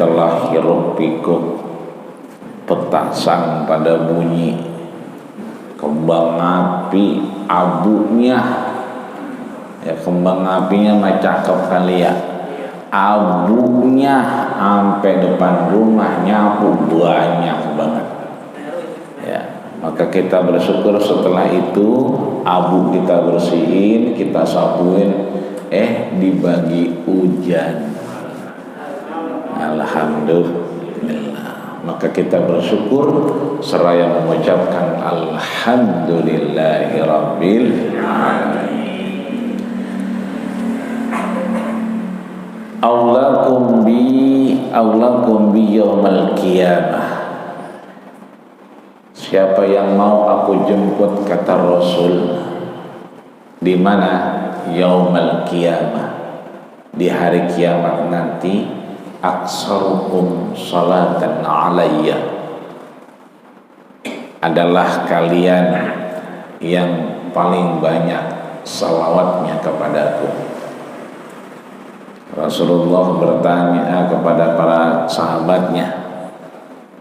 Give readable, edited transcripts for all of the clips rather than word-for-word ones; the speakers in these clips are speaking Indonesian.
setelah hiruk pikuk petasan pada bunyi, kembang api abunya, ya kembang apinya mah cakep kali ya, abunya sampai depan rumah nyapu banyak banget ya. Maka kita bersyukur setelah itu abu kita bersihin, kita sapuin, dibagi hujan. Alhamdulillah. Maka kita bersyukur seraya mengucapkan alhamdulillahirabbil alamin. Aulakum bi yaumal qiyamah. Siapa yang mau aku jemput, kata Rasul, di mana? Yaumal qiyamah, di hari kiamat nanti, aksarukum salatan alayya, adalah kalian yang paling banyak salawatnya kepadaku. Rasulullah bertanya kepada para sahabatnya,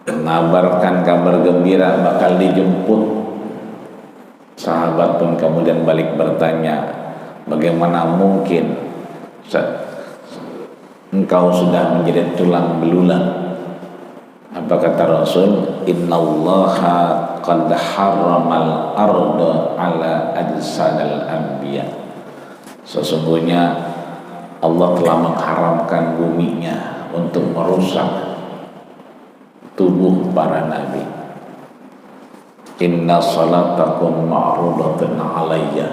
mengabarkan kabar gembira bakal dijemput. Sahabat pun kemudian balik bertanya, bagaimana mungkin engkau sudah menjadi tulang belulang? Apa kata Rasul? Innallaha qad harramal arda ala ajsadil anbiya. Sesungguhnya Allah telah mengharamkan buminya untuk merusak tubuh para nabi. Inna salatakum ma'rudatun alayya.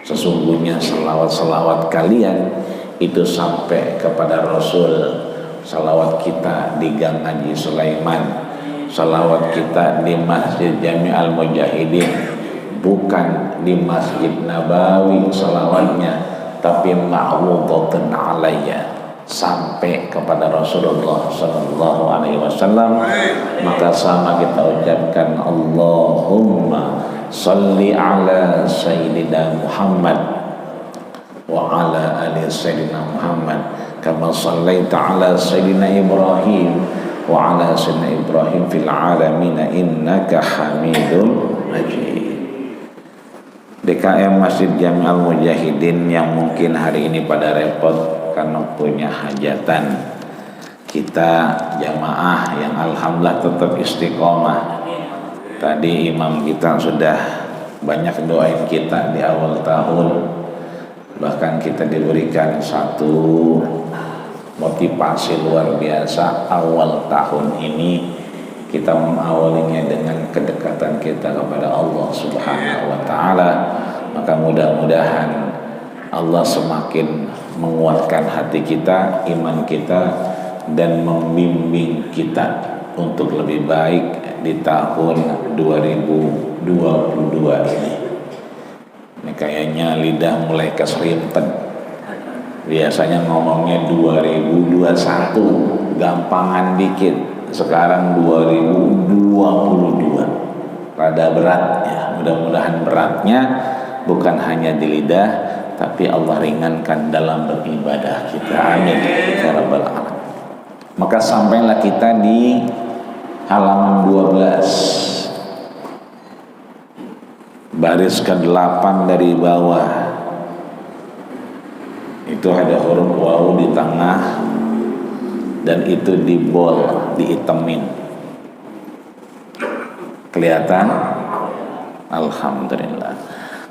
Sesungguhnya salawat-salawat kalian itu sampai kepada Rasul. Salawat kita di Gang Haji Sulaiman, salawat kita di Masjid Jami' Al-Mujahidin, bukan di Masjid Nabawi salawatnya, tapi ma'rudatun alayya, sampai kepada Rasulullah sallallahu alaihi wasallam. Maka sama kita ucapkan Allahumma salli ala sayyidina Muhammad wa ala ali sayyidina Muhammad kama sallaita ala sayyidina Ibrahim wa ala sayyidina Ibrahim fil alamin innaka Hamidum Majid. DKM Masjid Jami' Al-Mujahidin yang mungkin hari ini pada repot karena punya hajatan, kita jamaah yang alhamdulillah tetap istiqomah. Tadi imam kita sudah banyak doain kita di awal tahun, bahkan kita diberikan satu motivasi luar biasa. Awal tahun ini kita mengawalinya dengan kedekatan kita kepada Allah Subhanahu wa Ta'ala. Maka mudah-mudahan Allah semakin menguatkan hati kita, iman kita, dan membimbing kita untuk lebih baik di tahun 2022 ini. Ini kayaknya lidah mulai keserimpet. Biasanya ngomongnya 2021, gampangan dikit. Sekarang 2022, rada berat ya. Mudah-mudahan beratnya bukan hanya di lidah, tapi Allah ringankan dalam beribadah kita. Amin ya rabbal alamin. Maka sampailah kita di halaman 12, baris ke-8 dari bawah. Itu ada huruf waw di tengah, dan itu di bold, dihitemin. Kelihatan? Alhamdulillah.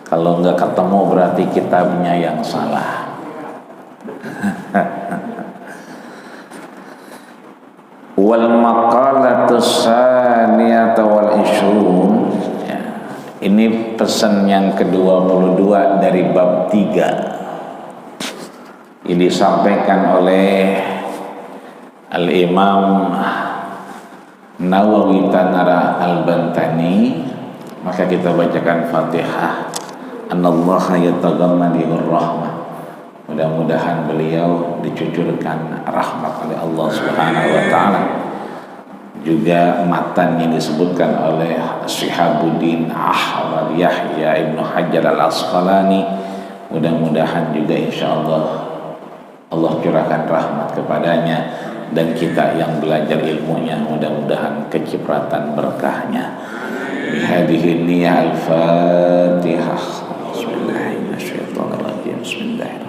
Kalau nggak ketemu berarti kitabnya yang salah. Wal maqalatus saniyata wal ishrun. Ini pesan yang ke-22 dari bab 3. Ini disampaikan oleh Al-Imam Nawawi Tanara Al-Bantani. Maka kita bacakan Fatihah. Anallaha yataghammadihur rahmah. Mudah-mudahan beliau dicucurkan rahmat oleh Allah Subhanahu wa Ta'ala. Juga matan yang disebutkan oleh Syihabuddin Ahmad Yahya Ibnu Hajar Al-Asqalani, mudah-mudahan juga insyaallah Allah curahkan rahmat kepadanya dan kita yang belajar ilmunya mudah-mudahan kecipratan berkahnya. Bihadhihi niyyah al-Fatihah. Bismillahirrahmanirrahim. Bismillahirrahmanirrahim.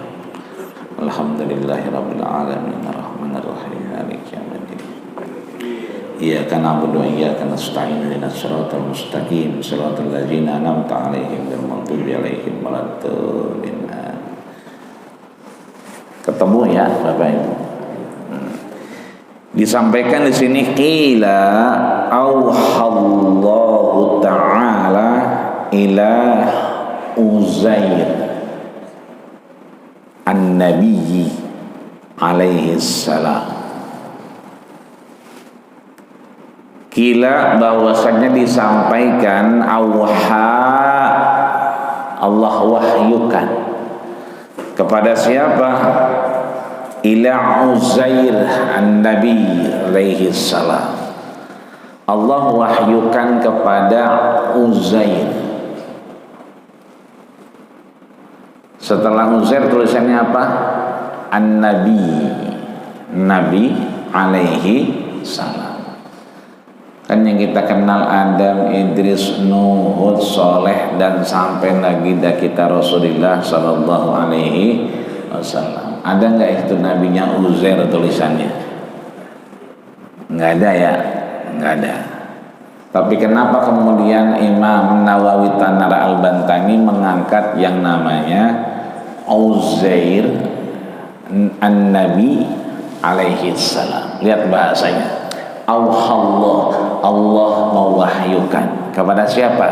Alhamdulillahirabbil alamin arrahmanir rahim maliki yaumiddin. Iyyaka na'budu wa iyyaka nasta'in ihdinas siratal mustaqim siratal ladzina an'amta 'alaihim ghairil maghdubi 'alaihim waladdallin. Ketemu ya Bapak Ibu. Disampaikan di sini qila auhallahu ta'ala ila Uzair an-Nabi alaihi salam. Kila bahwasanya disampaikan auha, Allah wahyukan kepada siapa? Ila Uzair an-Nabi alaihi salam. Allah wahyukan kepada Uzair. Setelah Uzair tulisannya apa? An-Nabi, Nabi alaihi salam. Kan yang kita kenal Adam, Idris, Nuh, Hud, Soleh, dan sampai Nabi kita Rasulullah sallallahu alaihi wasallam. Ada nggak itu nabinya Uzair tulisannya? Nggak ada ya, nggak ada. Tapi kenapa kemudian Imam Nawawi Tanar Al-Bantani mengangkat yang namanya Uzair an-Nabi alaihi salam? Lihat bahasanya. Allah mewahyukan kepada siapa?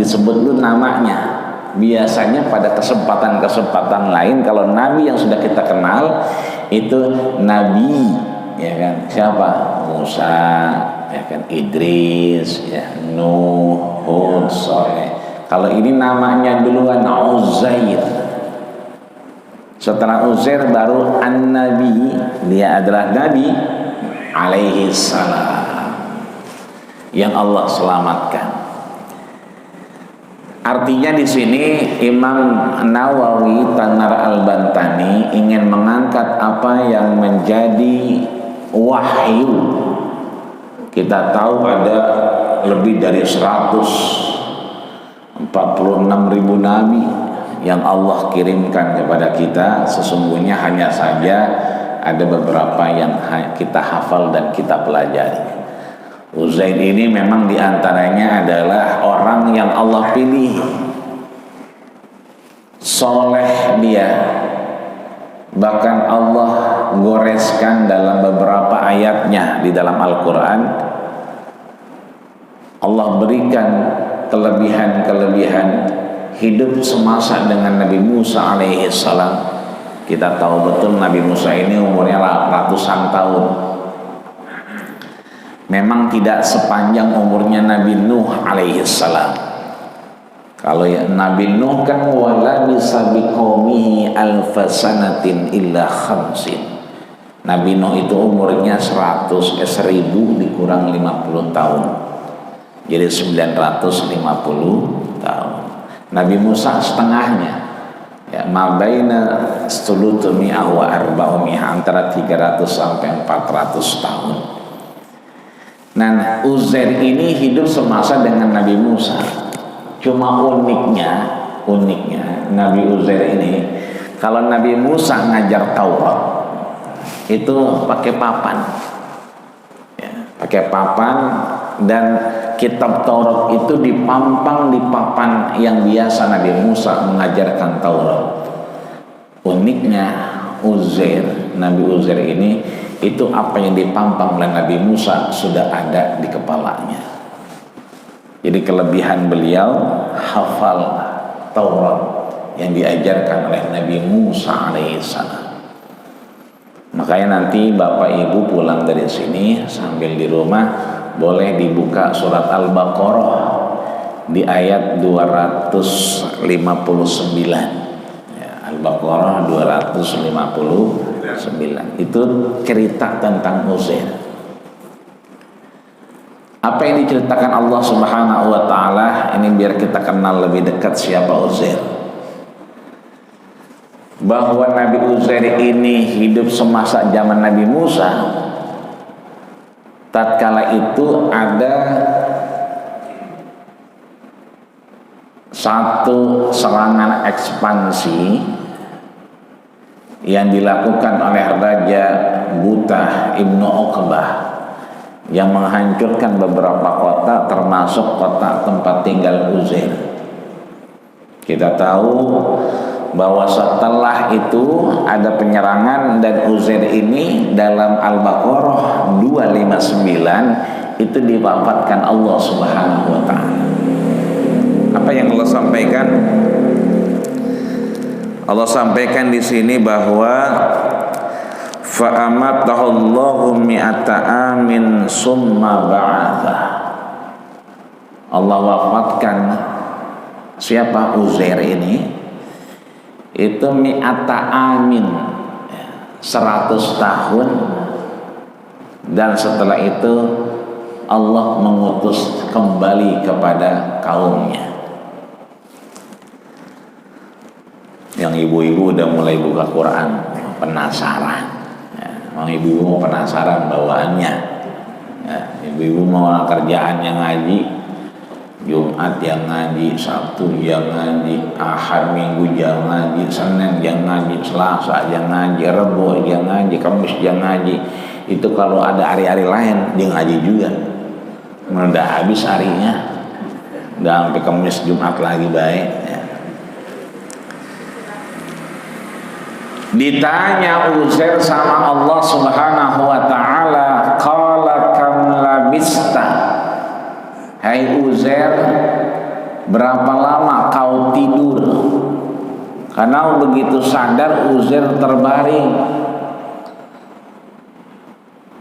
Disebut dulu namanya. Biasanya pada kesempatan-kesempatan lain kalau nabi yang sudah kita kenal itu nabi, ya kan? Siapa? Musa, ya kan? Idris, ya, Nuh, Hud, Soleh. Kalau ini namanya duluan Uzair. Setelah Uzair baru an-Nabi, dia adalah nabi alaihi salam yang Allah selamatkan. Artinya di sini Imam Nawawi Tanar Al-Bantani ingin mengangkat apa yang menjadi wahyu. Kita tahu ada lebih dari 146.000 nabi yang Allah kirimkan kepada kita. Sesungguhnya hanya saja ada beberapa yang kita hafal dan kita pelajari. Uzair ini memang diantaranya adalah orang yang Allah pilih, soleh dia. Bahkan Allah goreskan dalam beberapa ayatnya di dalam Al-Quran. Allah berikan kelebihan-kelebihan hidup semasa dengan Nabi Musa alaihi salam. Kita tahu betul Nabi Musa ini umurnya ratusan tahun. Memang tidak sepanjang umurnya Nabi Nuh alaihi salam. Kalau ya Nabi Nuh kan wala bisa biqaumihi alfasanatin illa khamsin. Nabi Nuh itu umurnya 1000 dikurang 50 tahun. Jadi 950 tahun. Nabi Musa setengahnya. Ya, mabaina stulutumi'ah wa arba'umi'ah, antara 300 sampai 400 tahun. Nah, Uzair ini hidup semasa dengan Nabi Musa. Cuma uniknya Nabi Uzair ini, kalau Nabi Musa ngajar Taurat itu pakai papan, ya, pakai papan, dan kitab Taurat itu dipampang di papan yang biasa Nabi Musa mengajarkan Taurat. Uniknya Nabi Uzair ini, itu apa yang dipampang oleh Nabi Musa sudah ada di kepalanya. Jadi kelebihan beliau hafal Taurat yang diajarkan oleh Nabi Musa alaihissalam. Makanya nanti Bapak Ibu pulang dari sini sambil di rumah boleh dibuka surat Al-Baqarah di ayat 259. Ya, Al-Baqarah 259. Itu cerita tentang Uzair. Apa yang diceritakan Allah Subhanahu wa taala ini biar kita kenal lebih dekat siapa Uzair. Bahwa Nabi Uzair ini hidup semasa zaman Nabi Musa, tatkala itu ada satu serangan ekspansi yang dilakukan oleh Raja Butah Ibnu Uqbah yang menghancurkan beberapa kota termasuk kota tempat tinggal Uzair. Kita tahu bahwa setelah itu ada penyerangan dan Uzair ini dalam Al-Baqarah 259 itu diwafatkan Allah Subhanahu wa taala. Apa yang Allah sampaikan? Allah sampaikan di sini bahwa fa'amatahullahu mi'ata amin summa ba'atha. Allah wafatkan siapa? Uzair ini itu mi'ata amin 100 tahun, dan setelah itu Allah mengutus kembali kepada kaumnya. Yang ibu-ibu udah mulai buka Quran, penasaran ya, ibu-ibu mau penasaran bawaannya ya, ibu-ibu mau kerjaan yang ngaji, Jumat yang ngaji, Sabtu yang ngaji, Ahad Minggu yang ngaji, Senin yang ngaji, Selasa yang ngaji, Rebo yang ngaji, Kamis yang ngaji. Itu kalau ada hari-hari lain dia ngaji juga. Udah habis harinya, udah sampai Kamis Jumat lagi baik ya. Ditanya Uzair sama Allah Subhanahu wa taala, qala kam labista, hai Uzair, berapa lama kau tidur? Karena begitu sadar Uzair terbaring.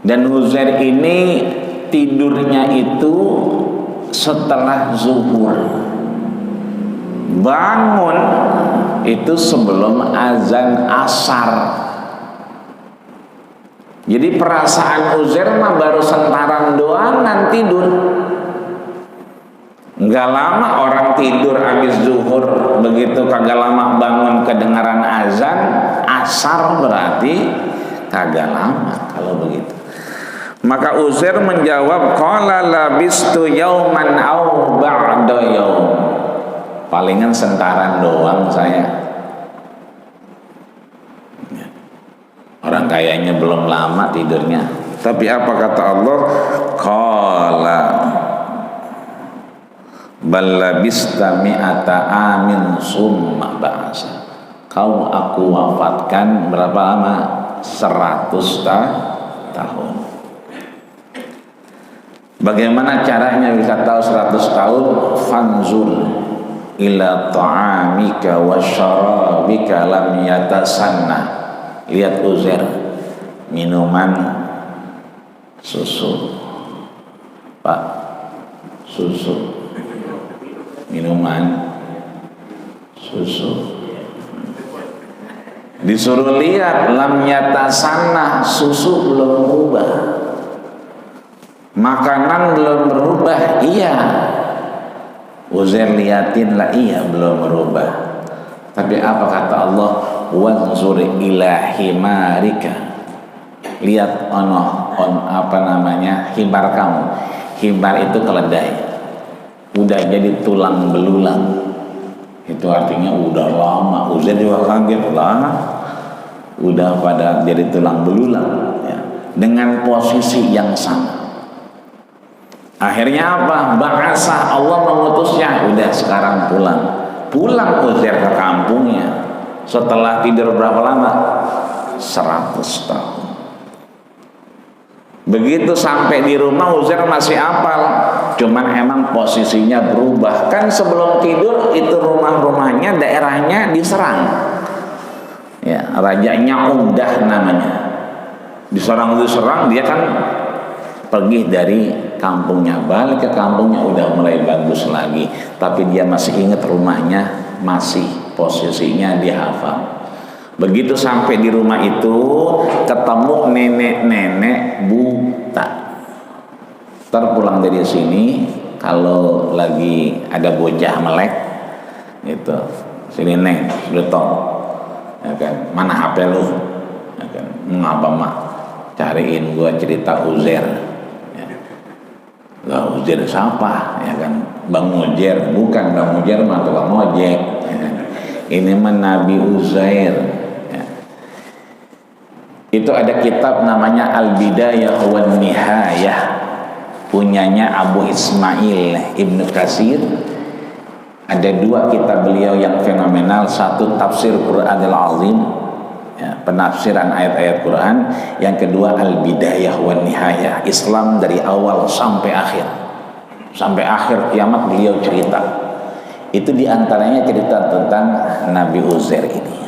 Dan Uzair ini tidurnya itu setelah zuhur. Bangun itu sebelum azan asar. Jadi perasaan Uzair mah baru sentaran doang tidur. Enggak lama orang tidur habis zuhur, begitu kagak lama bangun kedengaran azan asar, berarti kagak lama kalau begitu. Maka Uzair menjawab, qala labistu yauman au ba'da yaum. Palingan sentaran doang saya. Orang kayaknya belum lama tidurnya. Tapi apa kata Allah? Qala bal labista mi'ata amin summa ba'asa. Kau aku wafatkan berapa lama? 100 tahun. Bagaimana caranya bisa tahu 100 tahun? Fanzur ila ta'amika wa syarabika lam yatasanna. Lihat Uzair, minuman susu, Pak, susu, minuman susu. Disuruh lihat lam yatasanna, susu belum berubah, makanan belum berubah, iya. Uzair liatin lah, iya belum berubah. Tapi apa kata Allah? Wanzur ila himarika. Lihat apa namanya, himar kamu. Himar itu keledai, udah jadi tulang belulang. Itu artinya udah lama. Uzair juga kaget lah, udah pada jadi tulang belulang ya, dengan posisi yang sama. Akhirnya apa? Ba'asa, Allah mengutusnya. Udah sekarang pulang Uzair ke kampungnya. Setelah tidur berapa lama? 100 tahun. Begitu sampai di rumah Uzair masih hafal, cuman emang posisinya berubah. Kan sebelum tidur itu rumahnya daerahnya diserang ya, rajanya Umdah namanya. Diserang dia kan pergi dari kampungnya, balik ke kampungnya udah mulai bagus lagi, tapi dia masih ingat rumahnya, masih posisinya dihafal. Begitu sampai di rumah itu ketemu nenek-nenek buta. Terpulang dari sini kalau lagi ada bocah melek gitu, sini neng, sudah ya kan, mana HP lu ya kan, ngapa mak cariin gua cerita Uzair ya. Lah Uzair siapa? Ya kan, Bang Uzair, bukan Bang Uzair mah tukang ojek. Ya kan? Ini mah Nabi Uzair. Ya. Itu ada kitab namanya Al-Bidayah wan Nihayah, punyanya Abu Ismail Ibnu Katsir. Ada 2 kitab beliau yang fenomenal, satu Tafsir Quranil Azim, ya, penafsiran ayat-ayat Quran, yang kedua Al-Bidayah wan Nihayah, Islam dari awal sampai akhir kiamat beliau cerita. Itu diantaranya cerita tentang Nabi Uzair ini.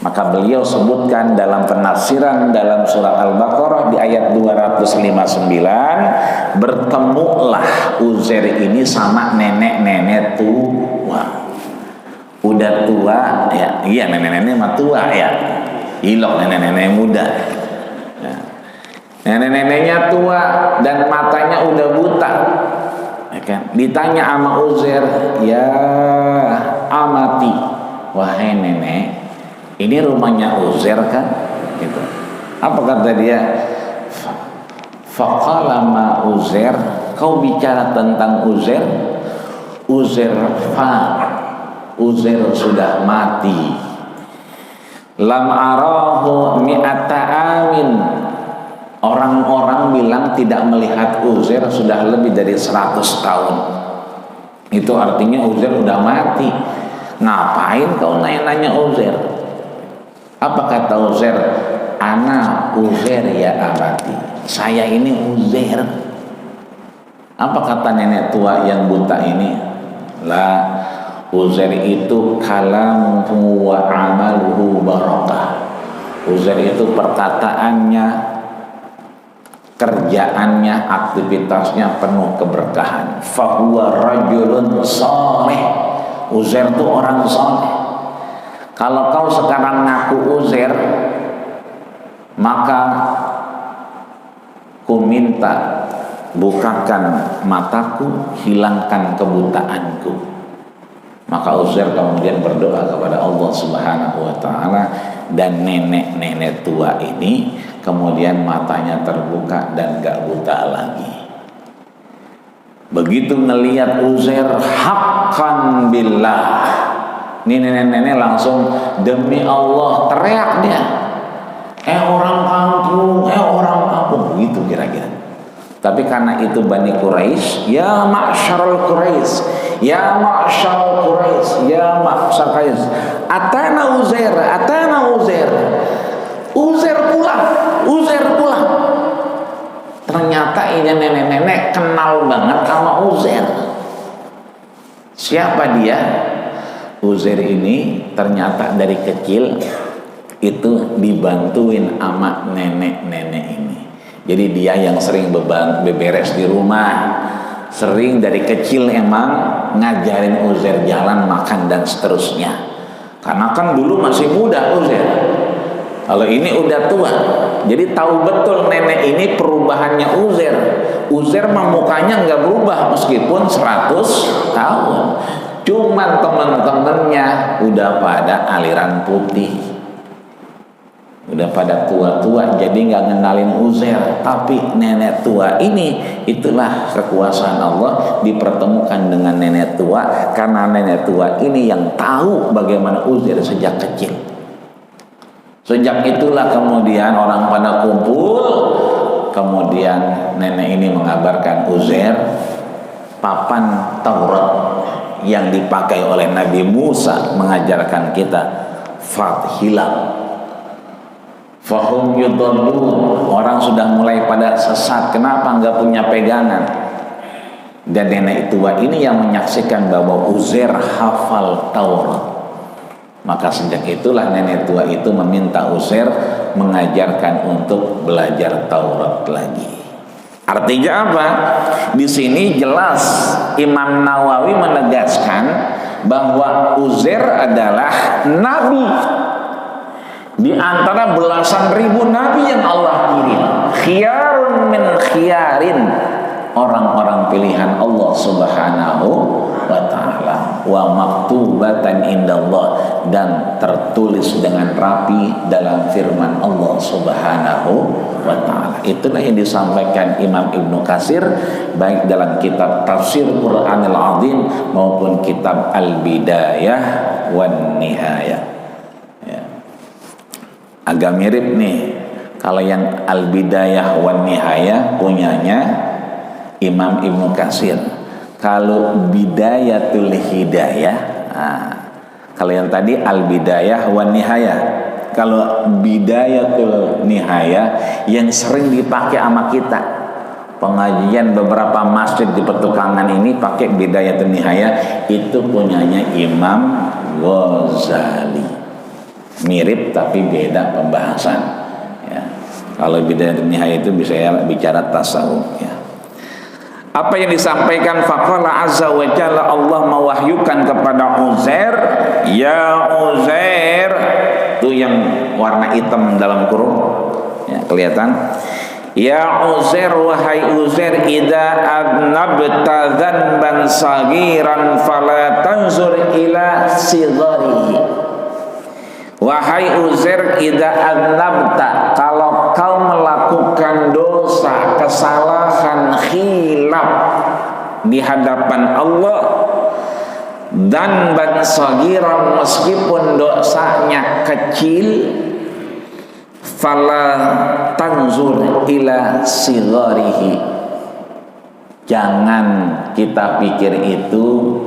Maka beliau sebutkan dalam penafsiran dalam surat Al-Baqarah di ayat 259, bertemulah Uzair ini sama nenek-nenek tua. Udah tua ya, iya nenek-nenek mah tua ya, ilok nenek-nenek muda ya. Nenek-neneknya tua dan matanya udah buta ya kan? Ditanya sama Uzair, ya amati, wahai nenek, ini rumahnya Uzair kan? Gitu. Apa kata dia? Faqala ma Uzair, kau bicara tentang Uzair? Uzair Uzair sudah mati. Lam arahu mi'ata amin. Orang-orang bilang tidak melihat Uzair sudah lebih dari 100 tahun. Itu artinya Uzair udah mati. Ngapain kau nanya-nanya Uzair? Apa kata Uzair? Ana Uzair ya abati. Saya ini Uzair. Apa kata nenek tua yang buta ini? La, Uzair itu kalamuhu wa amaluhu barakah. Uzair itu perkataannya, kerjaannya, aktivitasnya penuh keberkahan. Fahuwa rajulun saleh. Uzair itu orang saleh. Kalau kau sekarang ngaku Uzair, maka ku minta bukakan mataku, hilangkan kebutaanku. Maka Uzair kemudian berdoa kepada Allah Subhanahu wa taala, dan nenek-nenek tua ini kemudian matanya terbuka dan gak buta lagi. Begitu ngelihat Uzair, haqqan billah, ini nenek-nenek langsung demi Allah teriak dia, orang kampung, begitu kira-kira. Tapi karena itu Bani Quraisy, ya ma'syarul Quraisy, ya ma'syarul Quraisy, ya ma'syar Quraisy, atana Uzair, Uzair pulang. Ternyata ini nenek-nenek kenal banget sama Uzair. Siapa dia? Uzair ini ternyata dari kecil itu dibantuin sama nenek-nenek ini. Jadi dia yang sering beberes di rumah, sering dari kecil emang ngajarin Uzair jalan, makan dan seterusnya. Karena kan dulu masih muda Uzair, kalau ini udah tua, jadi tahu betul nenek ini perubahannya Uzair. Uzair mah mukanya nggak berubah meskipun 100 tahun, cuman teman-temannya udah pada aliran putih, udah pada tua-tua, jadi nggak ngenalin Uzair. Tapi nenek tua ini, itulah kekuasaan Allah dipertemukan dengan nenek tua, karena nenek tua ini yang tahu bagaimana Uzair sejak kecil. Sejak itulah kemudian orang pada kumpul, kemudian nenek ini mengabarkan Uzair, papan Taurat yang dipakai oleh Nabi Musa mengajarkan kita hilang. Fahum yudallun, orang sudah mulai pada sesat. Kenapa? Nggak punya pegangan. Dan nenek tua ini yang menyaksikan bahwa Uzair hafal Taurat. Maka sejak itulah nenek tua itu meminta Uzair mengajarkan untuk belajar Taurat lagi. Artinya apa? Di sini jelas Imam Nawawi menegaskan bahwa Uzair adalah nabi di antara belasan ribu nabi yang Allah kirim. Khiyarun min khiyarin, orang-orang pilihan Allah Subhanahu wa ta'ala. wa maktubatan indallah, dan tertulis dengan rapi dalam firman Allah Subhanahu wa taala. Itulah yang disampaikan Imam Ibnu Katsir baik dalam kitab Tafsir Qur'anil Azim maupun kitab Al-Bidayah wan Nihayah. Ya. Agak mirip nih kalau yang Al-Bidayah wan Nihayah punyanya Imam Ibnu Katsir. Kalau Bidayatul Hidayah, kalau yang tadi Al-Bidayah wan Nihayah. Kalau Bidayatul Nihayah yang sering dipakai sama kita, pengajian beberapa masjid di Petukangan ini pakai Bidayatul Nihayah, itu punyanya Imam Ghazali. Mirip tapi beda pembahasan. Ya. Kalau Bidayatul Nihayah itu bisa bicara tasawuf. Ya. Apa yang disampaikan faqala azza wa jalla, Allah mewahyukan kepada Uzair, ya Uzair, itu yang warna hitam dalam kurung ya, kelihatan. Ya Uzair, wahai Uzair, idza adnabta dzanban sagiran fala tanzur ila sigharihi. Wahai Uzair, idza adnabta, kalau kau melakukan dosa, kesalahan, khilaf di hadapan Allah, dan ban sagiran, meskipun dosanya kecil, fala tanzur ila sigharihi, jangan kita pikir itu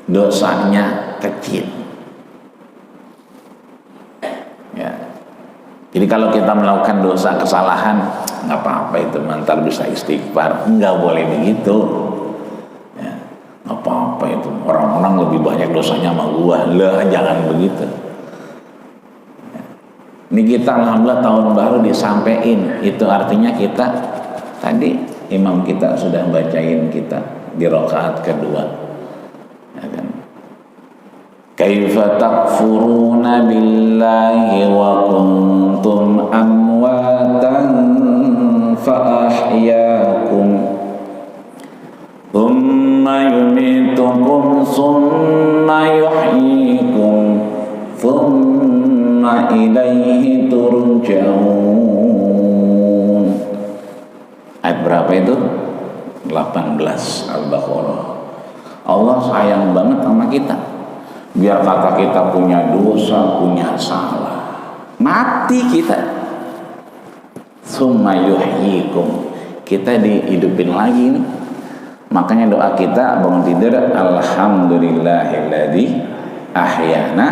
dosanya kecil. Ya. Jadi kalau kita melakukan dosa, kesalahan, nggak apa-apa itu, mantar bisa istighfar, nggak boleh begitu. Ya. Nggak apa-apa itu, orang-orang lebih banyak dosanya sama gua, lah jangan begitu. Ya. Ini kita alhamdulillah tahun baru disampaikan, itu artinya kita tadi imam kita sudah bacain kita di rakaat kedua. Ya kan? Kaifa takfuruna billahi wa kuntum amwatan fa ahyakum thumma yumitukum thumma yuhyikum thumma ilaihi turja'un. Ayat berapa itu? 18 Al-Baqarah. Allah sayang banget sama kita. Biar kata kita punya dosa, punya salah, mati kita. Summa yuhyikum, kita dihidupin lagi nih. Makanya doa kita bangun tidur, alhamdulillahilladzi ahyana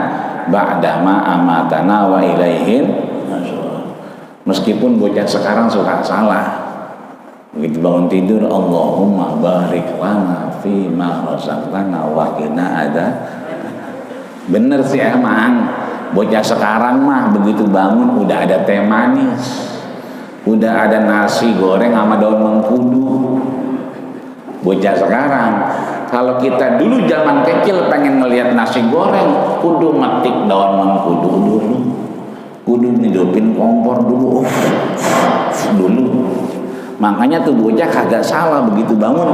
ba'dama amatana wa ilaihin nusyur. Meskipun bocah sekarang suka salah, begitu bangun tidur, Allahumma barik lana fi ma razaqtana wa qina adzabannar. Bener sih emang, bocah sekarang mah begitu bangun udah ada teh manis, udah ada nasi goreng sama daun mengkudu. Bocah sekarang, kalau kita dulu zaman kecil pengen ngelihat nasi goreng, kudu metik daun mengkudu dulu, kudu ngidupin kompor dulu, dulu. Makanya tuh bocah kagak salah begitu bangun,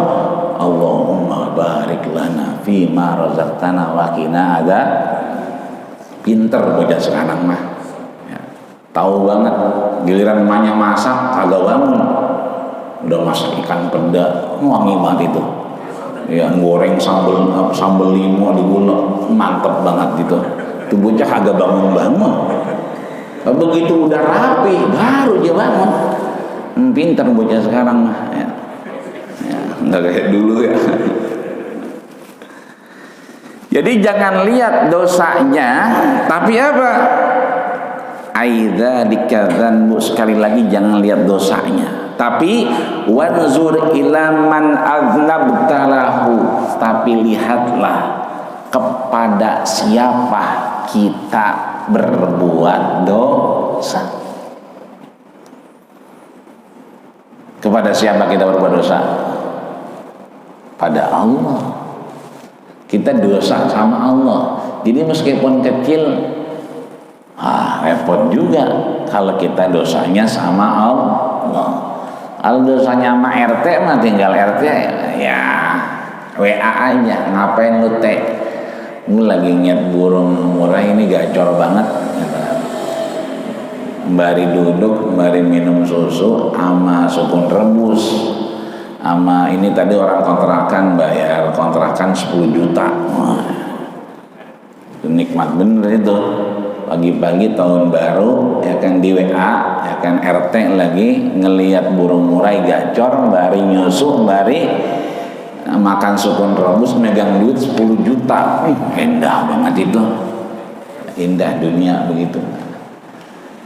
Allahumma barik lana fi ma razaqtana wa qina adza. Pinter bocah sekarang mah. Ya, tahu banget, giliran emaknya masak kagak bangun. Udah masak ikan peda, wangi banget itu. Ya, goreng sambal limo digulung, mantep banget gitu. Tuh bocah kagak bangun-bangun. Begitu udah rapi baru dia bangun. Pinter bocah sekarang mah ya. Ya, nggak kayak dulu ya. Jadi jangan lihat dosanya, tapi apa? Aidza dikadzanbu, sekali lagi jangan lihat dosanya, tapi wanzur ila man aznabtalahu, tapi lihatlah kepada siapa kita berbuat dosa. Kepada siapa kita berbuat dosa? Pada Allah. Kita dosa sama Allah. Jadi meskipun kecil, repot juga kalau kita dosanya sama Allah. Kalau dosanya sama RT mah tinggal RT ya WA aja, ngapain lu teh? Lu lagi niat burung murai ini gacor banget. Mbari duduk, mbari minum susu, ama sukun rebus, ama ini tadi orang kontrakan bayar kontrakan 10 juta. Wah, itu nikmat bener itu. Pagi-pagi tahun baru, ya kan di WA, ya kan RT lagi ngelihat burung murai gacor, mbari nyusu, mbari makan sukun rebus, megang duit 10 juta. Indah banget itu. Indah dunia begitu.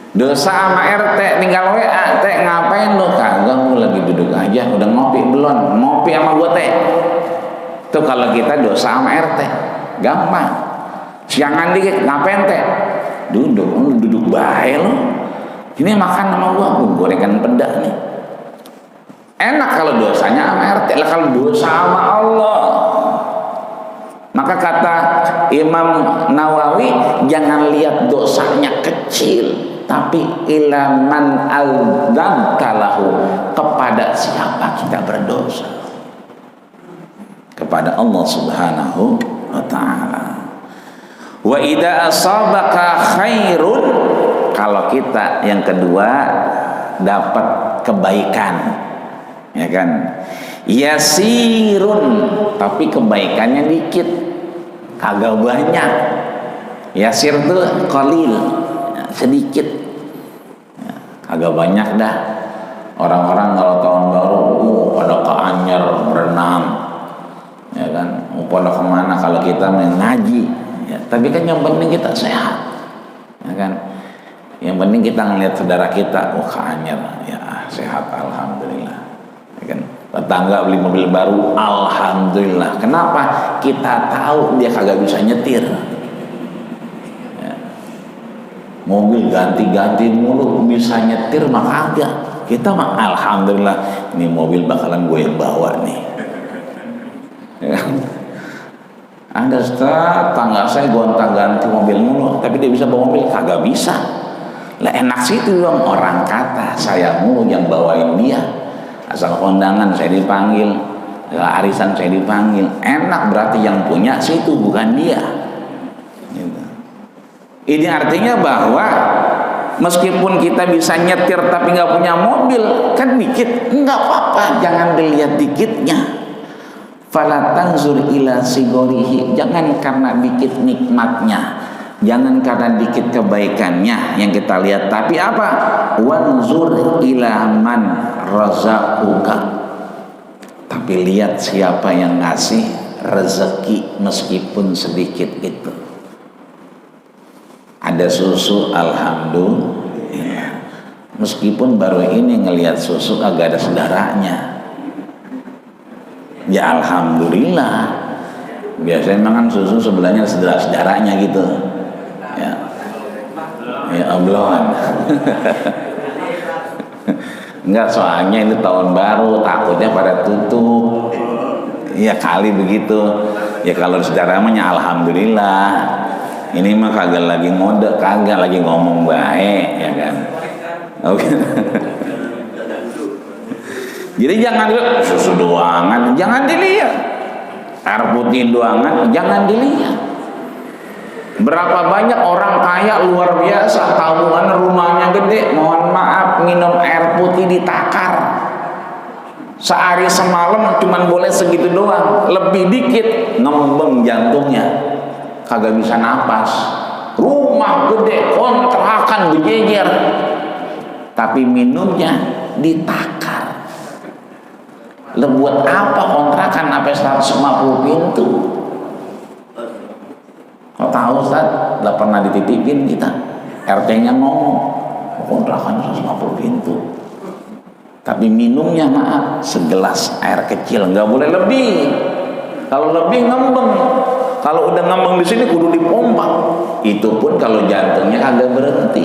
Dosa sama RT tinggal WA, teh ngapain lu? Kagak, lu lagi duduk aja, udah ngopi belum? Ngopi sama gua teh. Tuh kalau kita dosa sama RT, gampang. Siangan dikit, ngapain teh? Duduk, lu duduk baik lu. Ini makan sama gua gorengan peda nih. Enak kalau dosanya sama RT, lah kalau dosa sama Allah. Maka kata Imam Nawawi, jangan lihat dosanya kecil, tapi ilaman al-dzamtalahu, kepada siapa kita berdosa? Kepada Allah Subhanahu wa ta'ala. Wa idza asabaka khairun, kalau kita yang kedua dapat kebaikan, ya kan, yasirun, tapi kebaikannya dikit, kagak banyak. Yasir tuh qalil, sedikit, agak banyak dah. Orang-orang kalau tahun baru pada ke Anyer berenang, ya kan, mau pada kemana? Kalau kita main ngaji, ya. Tapi kan yang penting kita sehat, ya kan. Yang penting kita ngelihat saudara kita, ke Anyer, ya sehat, alhamdulillah, ya kan. Tetangga beli mobil baru, alhamdulillah. Kenapa? Kita tahu dia kagak bisa nyetir. Mobil ganti-ganti mulu, bisa nyetir mah kagak. Kita mah alhamdulillah, ini mobil bakalan gue yang bawa nih. Ya. Ada tetangga saya gonta-ganti mobil mulu, tapi dia bisa bawa mobil, kagak bisa. Lah enak sih itu dong, orang kata saya mulu yang bawain dia. Asal kondangan saya dipanggil, arisan saya dipanggil, enak, berarti yang punya situ bukan dia. Ini artinya bahwa meskipun kita bisa nyetir tapi nggak punya mobil, kan dikit, nggak apa-apa, jangan dilihat dikitnya. Fala tanzur ila sigorihi, jangan karena dikit nikmatnya, jangan karena dikit kebaikannya yang kita lihat, tapi apa? Wanzur ila man razaqaka, tapi lihat siapa yang ngasih rezeki meskipun sedikit itu. Ada susu, alhamdulillah. Meskipun baru ini ngelihat susu agak ada saudaranya, ya alhamdulillah. Biasanya memang kan susu sebelahnya saudara-saudaranya gitu, ya, ya obrolan. Enggak, soalnya ini tahun baru, takutnya pada tutup. Ya kali begitu. Ya kalau saudaranya alhamdulillah. Ini mah kagak lagi ngode, kagak lagi ngomong baik, ya kan. Oke. Jadi jangan lihat susu doangan, jangan dilihat. Air putih doangan, jangan dilihat. Berapa banyak orang kaya luar biasa, tabungan rumahnya gede, mohon maaf minum air putih ditakar. Sehari semalam cuman boleh segitu doang, lebih dikit ngembeng jantungnya. Kagak bisa napas, rumah gede, kontrakan berjejer, tapi minumnya ditakar. Buat apa kontrakan sampai 150 pintu? Kau tahu Ustaz, udah pernah dititipin kita, RT-nya ngomong kontrakan 150 pintu, tapi minumnya maaf segelas air kecil, nggak boleh lebih. Kalau lebih ngembeng. Kalau udah ngembang di sini kudu dipompa. Itu pun kalau jantungnya agak berhenti.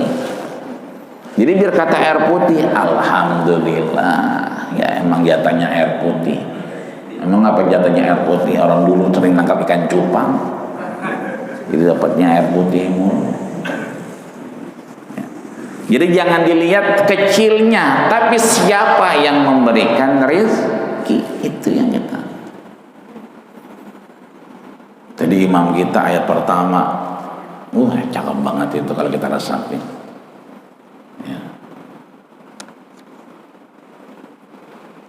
Jadi biar kata air putih, alhamdulillah. Ya emang jatahnya air putih. Emang apa jatahnya air putih? Orang dulu sering nangkap ikan cupang, jadi dapatnya air putih mulu. Ya. Jadi jangan dilihat kecilnya, tapi siapa yang memberikan rezeki, itu yang kita. Tadi imam kita ayat pertama, cakep banget itu kalau kita rasain. Ya.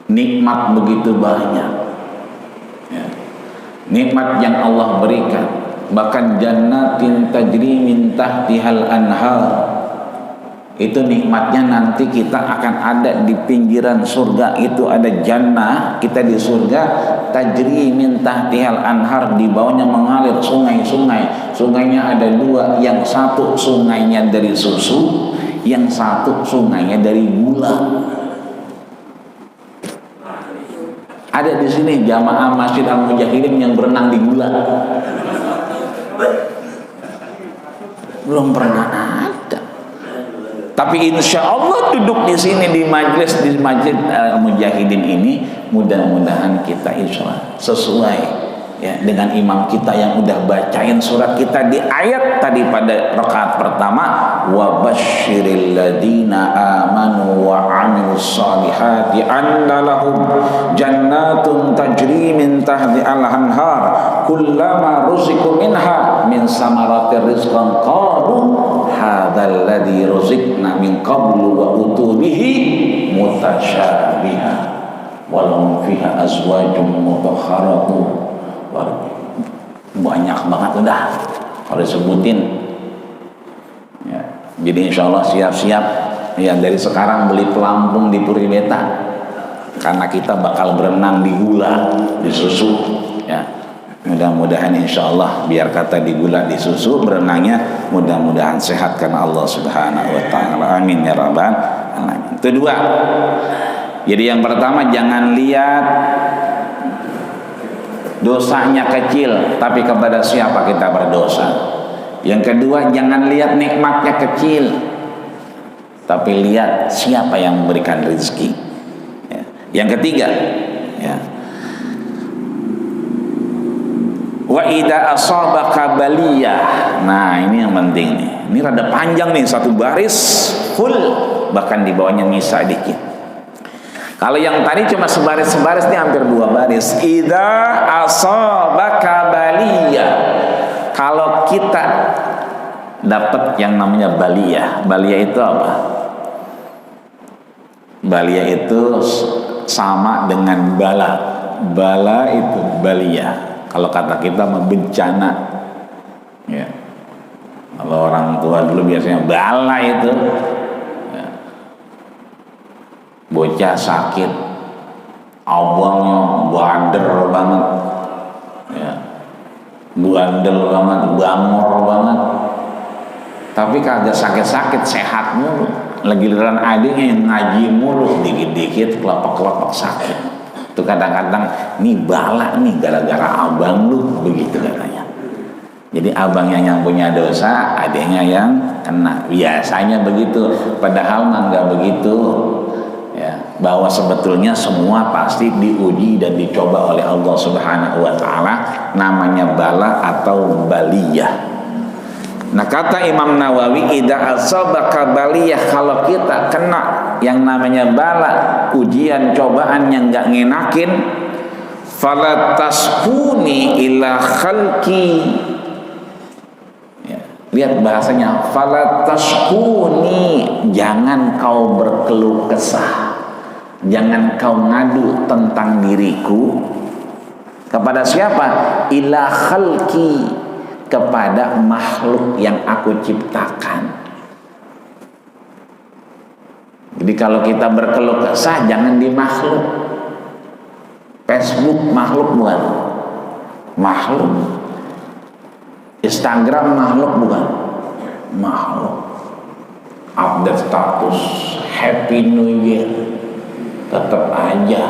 Nikmat begitu banyak, ya. Nikmat yang Allah berikan, bahkan jannatin tajri min tahtihal anhar. Itu nikmatnya nanti kita akan ada di pinggiran surga. Itu ada jannah, kita di surga, tajri min tahtihal anhar, di bawahnya mengalir sungai-sungai. Sungainya ada dua, yang satu sungainya dari susu, yang satu sungainya dari gula. Ada di sini jamaah Masjid Al-Mujahidin yang berenang di gula? Belum pernah ada. Tapi insya Allah duduk di sini di Masjid Al-Mujahidin ini, mudah-mudahan kita insya Allah sesuai ya dengan imam kita yang udah bacain surat kita di ayat tadi pada rakaat pertama, wa basyiril ladina amanu wa amilus solihati anna lahum jannatun tajri min tahtiha al-anhar kullama ruziqu minha min samaratir rizqan qalu hadzal ladzi ruziqna min qablu wa utubihi mutasyabiha walahum fiha azwajun mutahharatun. Banyak banget udah kalau disebutin ya. Jadi insya Allah siap-siap ya dari sekarang beli pelampung di Puri Beta, karena kita bakal berenang di gula, di susu ya. Mudah-mudahan insya Allah biar kata di gula di susu berenangnya mudah-mudahan sehat karena Allah Subhanahu wa ta'ala. Amin ya rabbal alamin. Itu dua. Jadi yang pertama, jangan lihat dosanya kecil, tapi kepada siapa kita berdosa. Yang kedua, jangan lihat nikmatnya kecil, tapi lihat siapa yang memberikan rezeki. Ya. Yang ketiga, ya. Wa idza asabaka baliyah. Nah, ini yang penting nih. Ini rada panjang nih, satu baris full, bahkan di bawahnya misa dikit. Kalau yang tadi cuma sebaris-sebaris, ini hampir dua baris. Idza asabaka baliyah. Kalau kita dapat yang namanya baliyah. Baliyah itu apa? Baliyah itu sama dengan bala. Bala itu baliyah. Kalau kata kita bencana. Ya. Kalau orang tua dulu biasanya bala itu bocah sakit, abangnya bader banget, ya, bandel banget, bangor banget, tapi kagak sakit-sakit, sehat mulu. Lagi liran adiknya yang ngaji mulu, dikit-dikit kelopak-kelopak sakit. Itu kadang-kadang nih bala nih gara-gara abang lu, begitu katanya. Jadi abangnya yang punya dosa, adiknya yang kena. Biasanya begitu, padahal mah nggak begitu. Ya, bahwa sebetulnya semua pasti diuji dan dicoba oleh Allah Subhanahu wa ta'ala, namanya bala atau baliyah. Nah, kata Imam Nawawi, idza asabaka baliyah, kalau kita kena yang namanya bala, ujian cobaan yang enggak ngenakin, fala taskuni ila khalqi. Ya, lihat bahasanya, fala taskuni, jangan kau berkeluh kesah. Jangan kau ngadu tentang diriku kepada siapa? Ila khalqi, kepada makhluk yang aku ciptakan. Jadi kalau kita berkeluh kesah, jangan di makhluk. Facebook makhluk bukan? Makhluk. Instagram makhluk bukan? Makhluk. Update status Happy New Year, tetap aja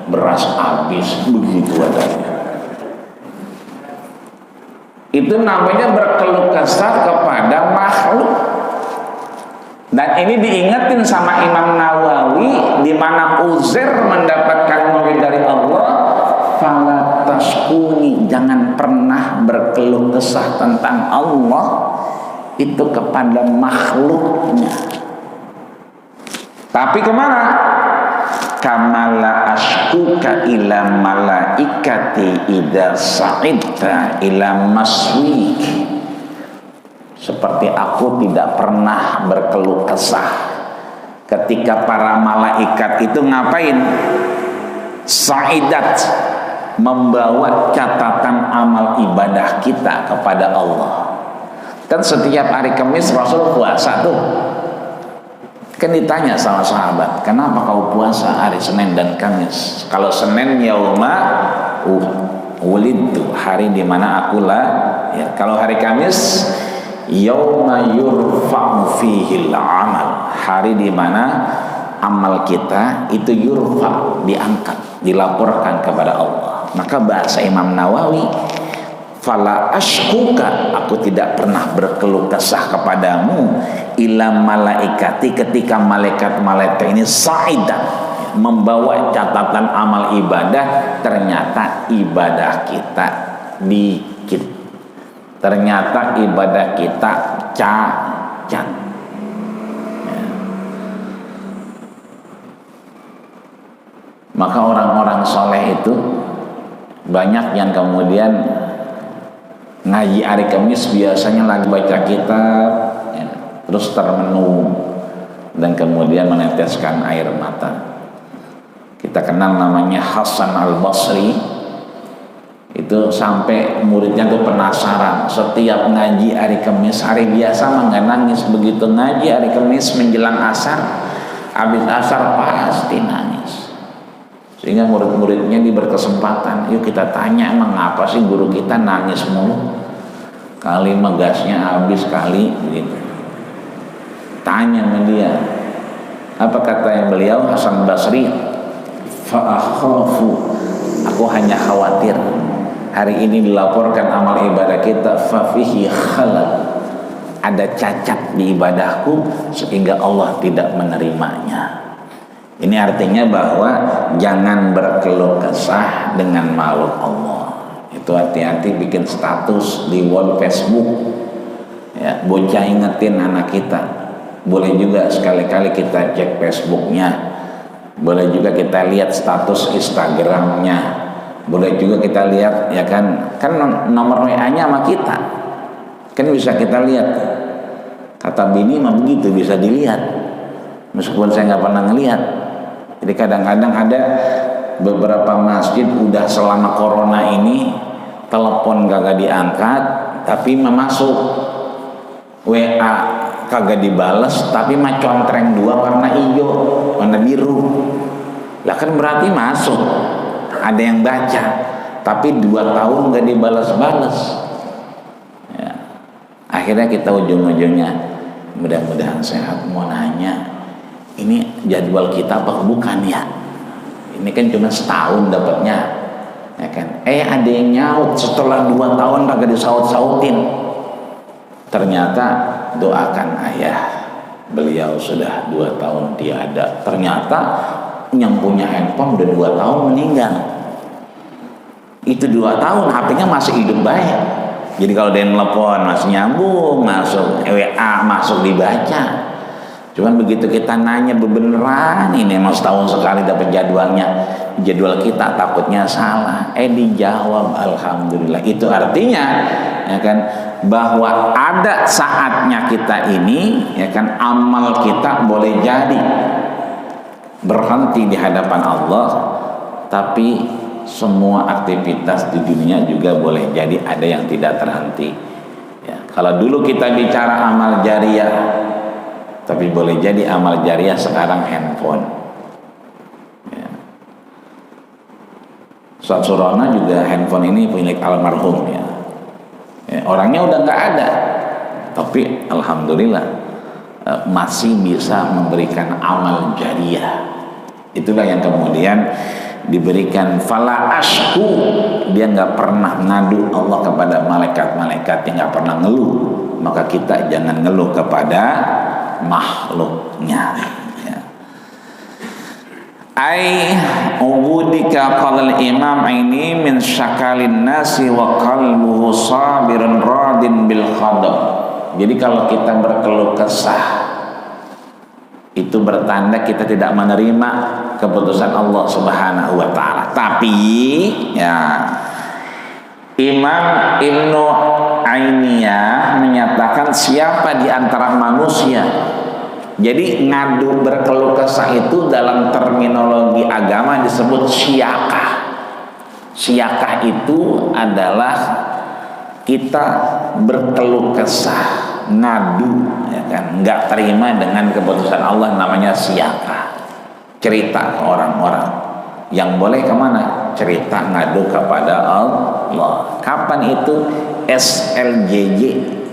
beras habis, begitu adanya. Itu namanya berkeluh kesah kepada makhluk. Dan ini diingetin sama Imam Nawawi, di mana Uzair mendapatkan wahyu dari Allah, fala taskuni, jangan pernah berkeluh kesah tentang Allah itu kepada makhluknya. Tapi kemana? kamala askuka ila malaikati idza sa'idta ila maswik. Seperti aku tidak pernah berkeluh kesah ketika para malaikat itu ngapain? Sa'idat, membawa catatan amal ibadah kita kepada Allah. Kan setiap hari Kamis Rasul puasa tuh. Kan ditanya sama sahabat, kenapa kau puasa hari Senin dan Kamis? Kalau Senin yauma wulidtu, hari dimana aku ya. Kalau hari Kamis yauma yurfa'u fihil amal, hari dimana amal kita itu yurfa, diangkat, dilaporkan kepada Allah. Maka bahasa Imam Nawawi, fala ashkuka, aku tidak pernah berkeluh kesah kepadamu, ila malaikati, ketika malaikat-malaikat ini sa'idat, membawa catatan amal ibadah, ternyata ibadah kita dikit, ternyata ibadah kita cacat. Maka orang-orang soleh itu banyak yang kemudian ngaji hari Kamis biasanya lagi baca kitab ya, terus termenung dan kemudian meneteskan air mata. Kita kenal namanya Hasan Al-Basri. Itu sampai muridnya tuh penasaran, setiap ngaji hari Kamis, hari biasa mah nggak nangis, begitu ngaji hari Kamis menjelang asar, habis asar pasti nangis. Sehingga murid-muridnya ini berkesempatan, yuk kita tanya, emang apa sih guru kita nangis mulu, kali megasnya habis kali gitu. Tanya sama dia, apa kata yang beliau Hasan Basri, fa'akhafu, aku hanya khawatir hari ini dilaporkan amal ibadah kita, fafihi khalal, ada cacat di ibadahku sehingga Allah tidak menerimanya. Ini artinya bahwa jangan berkeluh kesah dengan makhluk Allah. Itu hati-hati bikin status di wall Facebook ya, bocah ingetin anak kita. Boleh juga sekali-kali kita cek Facebooknya, boleh juga kita lihat status Instagramnya, boleh juga kita lihat ya kan nomor WA-nya sama kita kan bisa kita lihat. Kata bini mah begitu, bisa dilihat meskipun saya nggak pernah ngelihat. Jadi kadang-kadang ada beberapa masjid udah selama corona ini telepon kagak diangkat tapi masuk, WA kagak dibales tapi mah contreng 2 warna hijau, warna biru. Lah kan berarti masuk, ada yang baca, tapi 2 tahun nggak dibalas-balas. Ya. Akhirnya kita ujung-ujungnya, mudah-mudahan sehat, mau nanya, ini jadwal kita apa bukan ya? Ini kan cuma setahun dapatnya, ya kan? Ada yang nyaut setelah 2 tahun kagak disaut-sautin. Ternyata doakan ayah, beliau sudah 2 tahun tiada. Ternyata yang punya handphone udah 2 tahun meninggal. Itu 2 tahun HP-nya masih hidup baik. Jadi kalau dia telepon masih nyambung, masuk WA masuk dibaca. Cuman begitu kita nanya beneran ini emang setahun sekali dapat jadwal kita, takutnya salah. Dijawab alhamdulillah. Itu artinya ya kan bahwa ada saatnya kita ini ya kan amal kita boleh jadi berhenti di hadapan Allah, tapi semua aktivitas di dunia juga boleh jadi ada yang tidak terhenti. Ya, kalau dulu kita bicara amal jariah, tapi boleh jadi amal jariah sekarang handphone. Ya. Ustaz Surona juga handphone ini milik almarhum ya. Orangnya udah nggak ada, tapi alhamdulillah masih bisa memberikan amal jariah. Itulah yang kemudian diberikan fala ashku, dia nggak pernah ngadu Allah kepada malaikat-malaikat yang nggak pernah ngeluh. Maka kita jangan ngeluh kepada makhluknya ya. Ai ubudika qalal imam ini min syakalin nasi wa qalbuhu sabirun radin bil qada. Jadi kalau kita berkeluh kesah itu bertanda kita tidak menerima keputusan Allah Subhanahu wa taala. Tapi ya, Imam Ibnu Ainiyah menyatakan siapa di antara manusia. Jadi ngadu berkeluh kesah itu dalam terminologi agama disebut syiyakah. Syiyakah itu adalah kita berkeluh kesah, ngadu, ya kan, nggak terima dengan keputusan Allah, namanya syiyakah. Cerita ke orang-orang. Yang boleh kemana? Cerita ngadu kepada Allah. Kapan itu? SLJJ,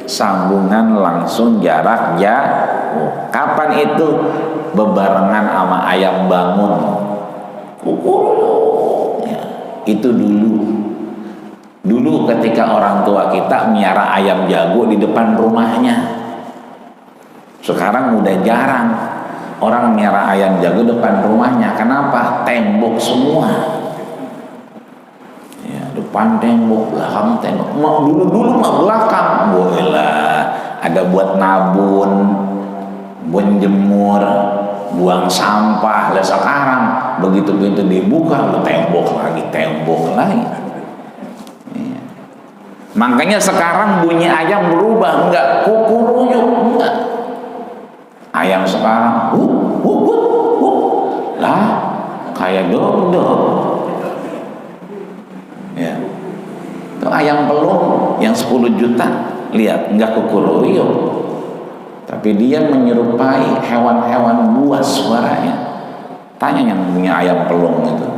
sambungan langsung jarak jauh. Kapan itu? Bebarengan sama ayam bangun. Ya, itu dulu ketika orang tua kita miara ayam jago di depan rumahnya. Sekarang udah jarang orang miara ayam jago depan rumahnya. Kenapa? Tembok semua. Ya, depan tembok, belakang tembok. Dulu mah belakang. Bolehlah, ada buat nabun, buat jemur, buang sampah. Lah sekarang begitu pintu dibuka, tembok lagi. Ya. Makanya sekarang bunyi ayam berubah, enggak kukuruyuk, enggak. Ayam sekarang lah kayak dodol. Ya. Itu ayam pelung yang 10 juta, lihat enggak kukuruyuk, tapi dia menyerupai hewan-hewan buas suaranya. Tanya yang punya ayam pelung itu,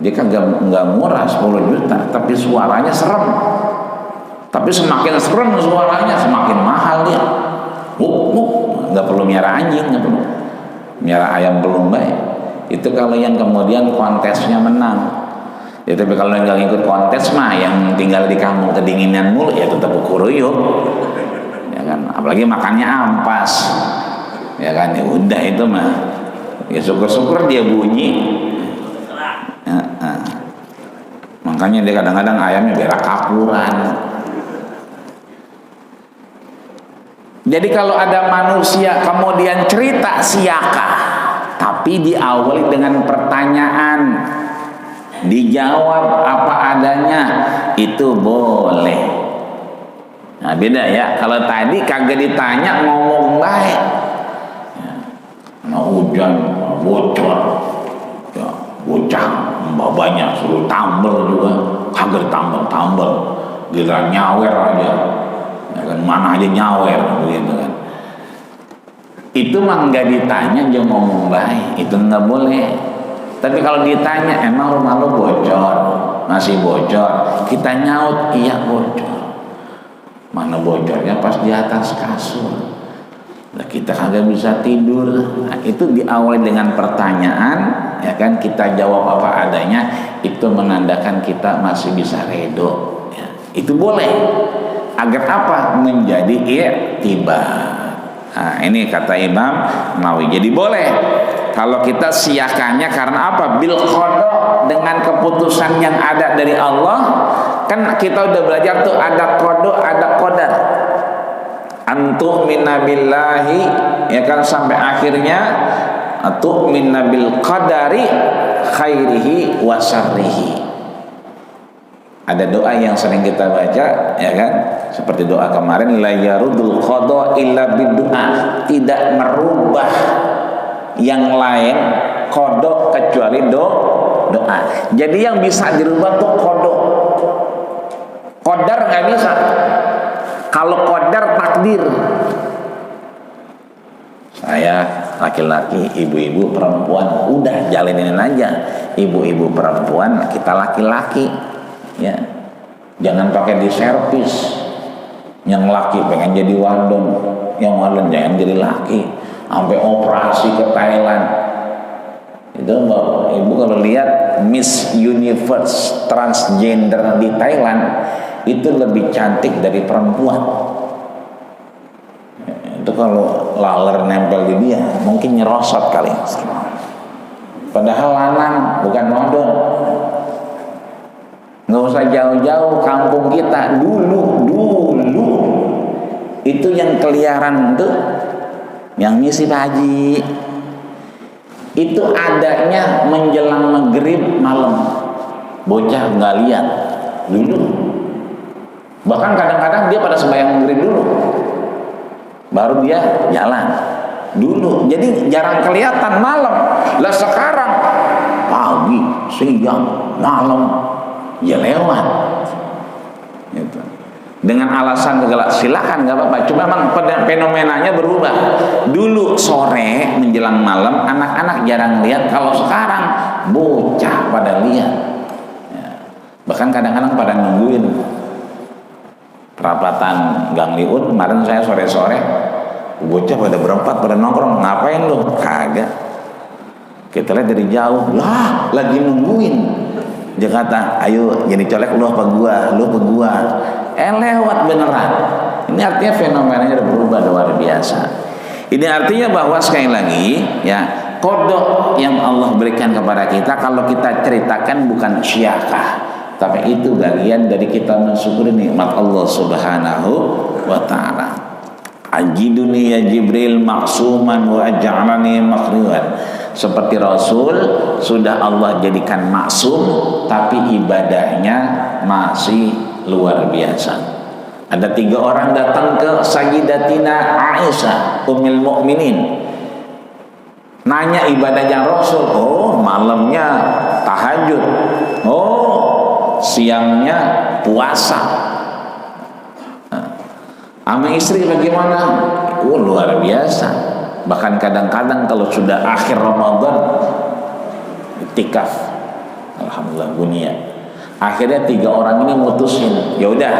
dia kan enggak murah 10 juta, tapi suaranya serem. Tapi semakin serem suaranya, semakin mahal dia. Nggak perlu miara anjing, nggak perlu miara ayam pelung baik. Itu kalau yang kemudian kontesnya menang. Ya, tapi kalau yang nggak ikut kontes mah, yang tinggal di kampung kedinginan mulu, ya tetap kuruyuk, ya kan. Apalagi makannya ampas, ya kan. Ya udah itu mah, ya syukur-syukur dia bunyi. Makanya dia kadang-kadang ayamnya berak kapuran. Jadi kalau ada manusia kemudian cerita syiyakah, tapi diawali dengan pertanyaan, dijawab apa adanya, itu boleh. Nah beda ya, kalau tadi kagak ditanya ngomong baik, ya, nah hujan bocor, ya, bocah babanya suruh tambel juga, kagak tambel, giliran nyawer aja. Ya kan, mana aja nyawer begitu kan. Itu mah nggak ditanya dia ngomong baik, itu nggak boleh. Tapi kalau ditanya, emang rumah lo bocor, masih bocor, kita nyaut iya bocor. Mana bocornya? Pas di atas kasur. Nah, kita kagak bisa tidur. Nah, itu diawali dengan pertanyaan, ya kan, kita jawab apa adanya, itu menandakan kita masih bisa redo. Ya, itu boleh. Agar apa? Menjadi i'tibar. Nah, ini kata Imam Nawawi. Jadi boleh kalau kita syiyakahnya karena apa? Bil qada, dengan keputusan yang ada dari Allah. Kan kita udah belajar tuh, ada qada, ada qadar. Antu'mina billahi, ya kan, sampai akhirnya tu'mina bil qadari khairihi wa syarrihi. Ada doa yang sering kita baca, ya kan, seperti doa kemarin, la yarudul qada illa biddu'a, tidak merubah yang lain qada kecuali doa. Jadi yang bisa dirubah tuh qada. Qadar nggak bisa. Kalau qadar takdir. Saya laki-laki, ibu-ibu perempuan, udah jalanin aja. Ibu-ibu perempuan, kita laki-laki. Ya, jangan pakai diservis. Yang laki pengen jadi wadon, yang wadon jangan jadi laki, sampai operasi ke Thailand. Itu Bapak Ibu kalau lihat Miss Universe transgender di Thailand, itu lebih cantik dari perempuan. Itu kalau laler nempel di dia mungkin nyerosot kali. Padahal lanang bukan wadon. Nggak usah jauh-jauh, kampung kita dulu itu yang keliaran tuh Yang ngisi Pak Haji itu adanya menjelang maghrib malam, bocah nggak lihat dulu, bahkan kadang-kadang dia pada sembahyang maghrib dulu baru dia jalan dulu, jadi jarang kelihatan malam. Lah sekarang pagi, siang, malam ya lewat gitu. Dengan alasan segala silakan nggak apa-apa, cuma memang fenomenanya berubah. Dulu sore menjelang malam anak-anak jarang lihat, kalau sekarang bocah pada lihat ya. Bahkan kadang-kadang pada nungguin perapatan Gang Liun. Kemarin saya sore-sore bocah pada berempat pada nongkrong, ngapain lu? Kagak, kita lihat dari jauh, lah lagi nungguin. Dia kata, ayo jadi colek, lu apa gua, lu apa gua. Lewat beneran. Ini artinya fenomenanya udah berubah luar biasa. Ini artinya bahwa sekali lagi ya, kodok yang Allah berikan kepada kita kalau kita ceritakan bukan syakah, tapi itu bagian dari kita mensyukuri nikmat Allah Subhanahu wa taala. Ajiduni ya Jibril maksuman wa ja'alani makhriwan. Seperti Rasul sudah Allah jadikan maksum, tapi ibadahnya masih luar biasa. Ada 3 orang datang ke Sayyidatina Aisyah Ummul Mukminin, nanya ibadahnya Rasul. Oh, malamnya tahajud, oh siangnya puasa. Sama istri bagaimana? Oh, luar biasa. Bahkan kadang-kadang kalau sudah akhir Ramadan iktikaf, alhamdulillah dunia. Akhirnya 3 orang ini mutusin, ya udah,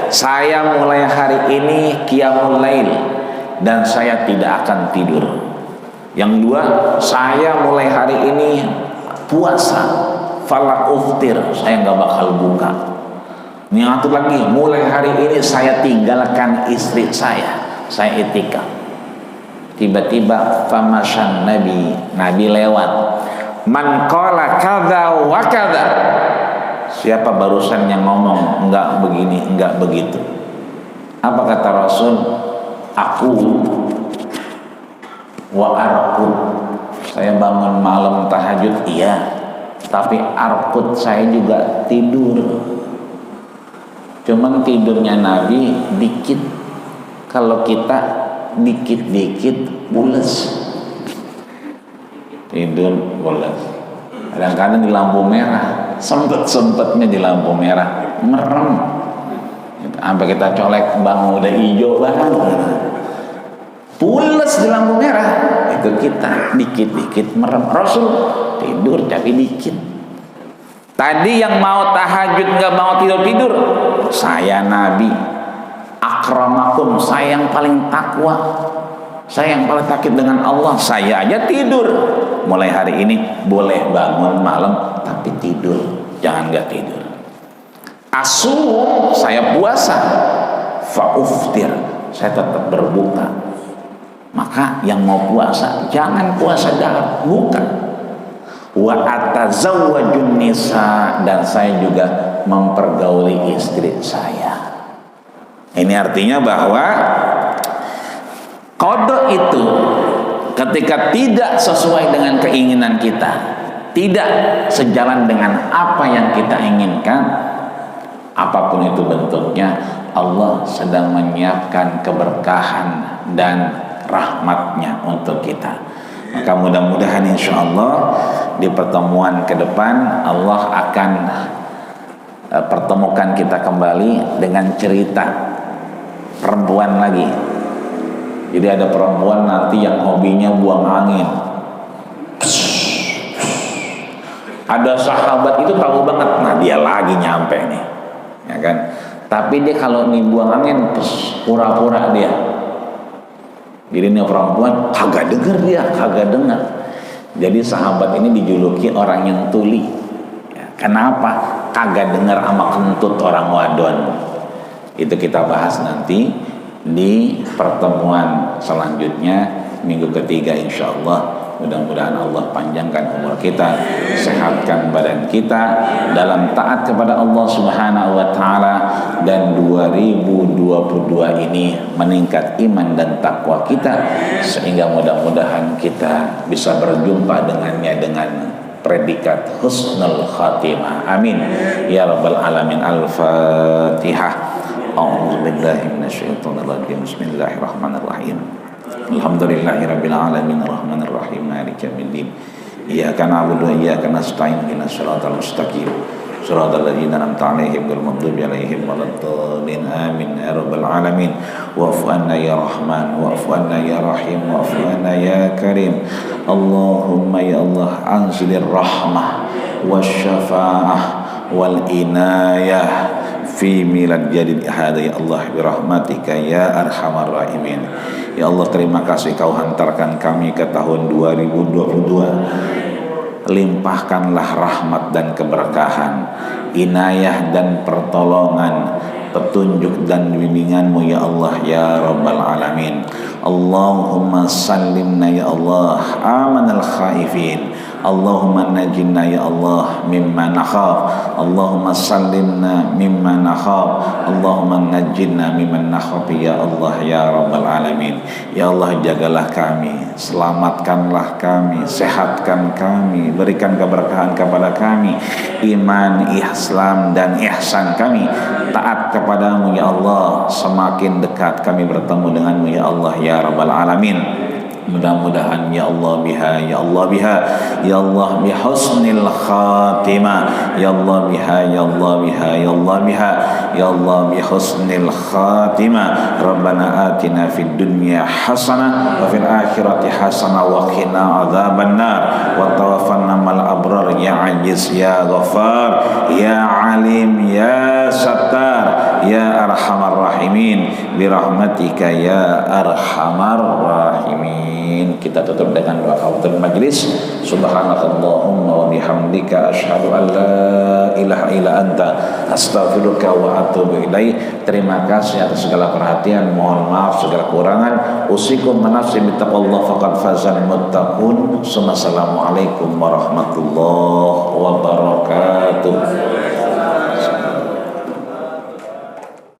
saya mulai hari ini qiyamul lail dan saya tidak akan tidur. Yang 2, saya mulai hari ini puasa, fala uftir, saya nggak bakal buka. Yang 1 lagi, mulai hari ini saya tinggalkan istri saya iktikaf. Tiba-tiba famasyan Nabi lewat, man qala kadza wa kadza. Siapa barusan yang ngomong enggak begini, enggak begitu? Apa kata Rasul? Aku wa arqud, saya bangun malam tahajud, iya, tapi arqud, saya juga tidur. Cuman tidurnya Nabi dikit, kalau kita dikit-dikit pules, tidur pules. Kadang-kadang di lampu merah, sempet-sempetnya di lampu merah merem, sampai kita colek bang udah hijau banget, pules di lampu merah. Itu kita dikit-dikit merem. Rasul tidur tapi dikit. Tadi yang mau tahajud nggak mau tidur, saya Nabi akramakum, saya yang paling takwa, saya yang paling takut dengan Allah, saya aja tidur. Mulai hari ini boleh bangun malam tapi tidur, jangan nggak tidur. Asum, saya puasa, fauftir, saya tetap berbuka. Maka yang mau puasa jangan puasa dalam, buka. Wa atazawwajun nisa, dan saya juga mempergauli istri saya. Ini artinya bahwa qada itu ketika tidak sesuai dengan keinginan kita, tidak sejalan dengan apa yang kita inginkan, apapun itu bentuknya, Allah sedang menyiapkan keberkahan dan rahmatnya untuk kita. Maka mudah-mudahan insyaallah di pertemuan ke depan Allah akan pertemukan kita kembali dengan cerita perempuan lagi. Jadi ada perempuan nanti yang hobinya buang angin. Ada sahabat itu tahu banget, nah dia lagi nyampe nih, ya kan? Tapi dia kalau nih buang angin, pura-pura dia. Jadi ini perempuan kagak dengar dia, kagak dengar. Jadi sahabat ini dijuluki orang yang tuli. Ya, kenapa? Kagak dengar sama kentut orang wadon. Itu kita bahas nanti di pertemuan selanjutnya minggu ketiga insyaallah. Mudah-mudahan Allah panjangkan umur kita, sehatkan badan kita dalam taat kepada Allah Subhanahu wa taala, dan 2022 ini meningkat iman dan takwa kita sehingga mudah-mudahan kita bisa berjumpa dengannya dengan predikat husnul khatimah. Amin ya rabbal alamin. Al-Fatihah. A'udzubillahi minasyaitonir rajim. Bismillahirrahmanirrahim. Alhamdulillahirabbil alamin arrahmanir rahim maliki yaumiddin. Iyyaka na'budu wa iyyaka nasta'in ihdinas siratal mustaqim siratal ladzina an'amta 'alaihim ghairil maghdubi 'alaihim waladdallin. Amin ya rabbal alamin. Wa'fu 'anna ya rahman wa'fu 'anna ya rahim wa'fu 'anna ya karim. Allahumma ya Allah anzilir rahmah wasyafa'ah wal inayah fi milad jadid hada ya Allah birahmatika ya arhamar rahimin. Ya Allah, terima kasih Kau hantarkan kami ke tahun 2022. Limpahkanlah rahmat dan keberkahan, inayah dan pertolongan, petunjuk dan bimbingan-Mu ya Allah ya rabbal alamin. Allahumma sallimna ya Allah amanal khaifin. Allahumma najinna ya Allah mimma nakhaf. Allahumma sallimna mimma nakhaf. Allahumma najinna mimman nakhaf ya Allah ya rabbal alamin. Ya Allah, jagalah kami, selamatkanlah kami, sehatkan kami, berikan keberkahan kepada kami, iman, Islam dan ihsan kami, taat kepadamu ya Allah, semakin dekat kami bertemu denganmu ya Allah ya rabbal alamin. Mudah-mudahan ya Allah biha ya Allah biha ya Allah bihusnil khatimah ya Allah biha ya Allah biha ya Allah biha ya Allah bihusnil khatimah. Rabbana atina fid dunya hasanah wa fil akhirati hasanah wa qina adzabannar wa tawaffana mal abrar ya aziz ya ghaffar ya alim ya sattar ya arhamar rahimin birahmatika ya arhamar rahimin. Kita tutup dengan doa kafatul majlis. Subhanakallahumma wa bihamdika asyhadu an la ilaha illa anta astaghfiruka wa atubu ilaik. Terima kasih atas segala perhatian, mohon maaf segala kurangan. Usikum manafsi bittaqallah faqad fazal muttaqun. Assalamualaikum warahmatullahi wabarakatuh.